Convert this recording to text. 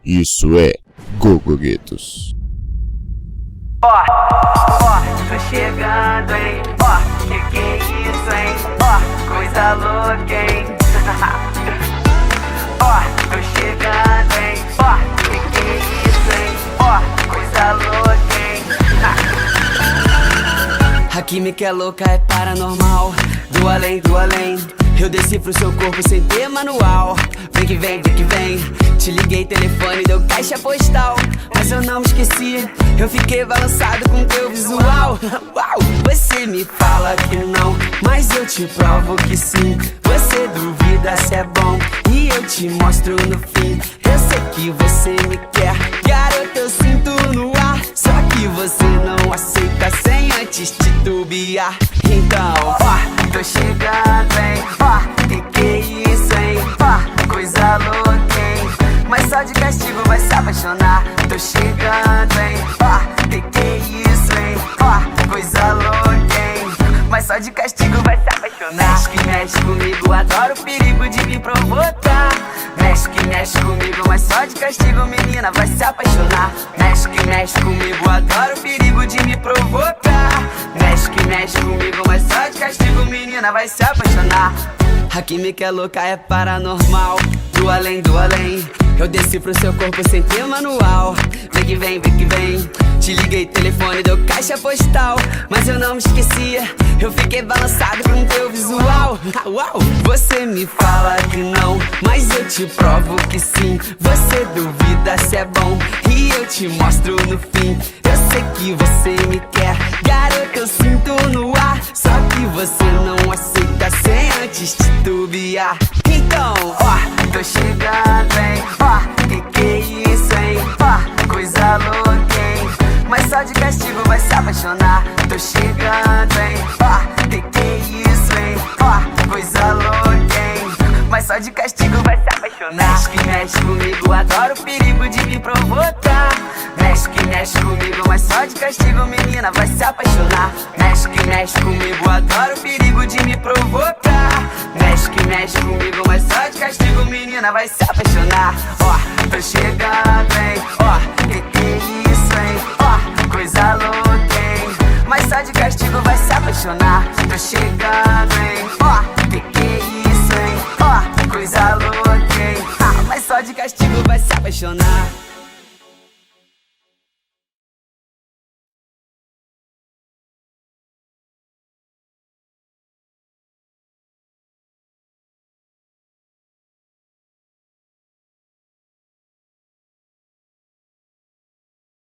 Isso é Gogoguetos. Tô chegando, hein? Que é isso, hein? Coisa louca, hein? Tô chegando, hein? Que é isso, hein? Coisa louca, hein? A química é louca, é paranormal. Do além, do além. Eu desci pro seu corpo sem ter manual. Vem que vem, vem que vem. Te liguei, telefone, deu caixa postal. Mas eu não me esqueci, eu fiquei balançado com teu visual. Uau! Você me fala que não, mas eu te provo que sim. Você duvida se é bom e eu te mostro no fim. Eu sei que você me quer, garoto, eu sinto no ar. Só que você não aceita sem antes titubear. Então, tô chegando, hein? Que é isso, hein? Coisa louca, hein? Mas só de castigo vai se apaixonar. Tô chegando, hein? Que é isso, hein? Coisa louca, hein? Mas só de castigo vai se apaixonar. Mexe que mexe comigo, adoro o perigo de me provocar. Mexe que mexe comigo, mas só de castigo, menina, vai se apaixonar. Mexe que mexe comigo, adoro o perigo de me provocar. Mexe que mexe comigo, mas só de castigo, menina, vai se apaixonar. A química é louca, é paranormal. Do além, do além. Eu desci pro seu corpo sem ter manual. Vem que vem, vem que vem. Te liguei, telefone, deu caixa postal. Mas eu não me esquecia, eu fiquei balançado com teu visual. Uau! Você me fala que não, mas eu te provo que sim. Você duvida se é bom e eu te mostro no fim. Eu sei que você me quer, garoto, eu sinto no ar. Só que você não aceita sem antes titubear. Então, tô chegando, hein? Que é isso, hein? Coisa louca, hein? Mas só de castigo vai se apaixonar. Tô chegando, hein? Que é isso, hein? Coisa louca, hein? Mas só de castigo vai se apaixonar. Mexe que mexe comigo, adoro o perigo de me provocar. Mexe que mexe comigo, mas só de castigo, menina, vai se apaixonar. Mexe que mexe comigo, adoro o perigo de me provocar. Mexe que mexe comigo, mas só de castigo, menina, vai se apaixonar. Tô chegando, hein? Que é isso, hein? Coisa louca, hein? Mas só de castigo vai se apaixonar. Tô chegando, hein? Que é isso, hein? Coisa louca, hein? Mas só de castigo vai se apaixonar.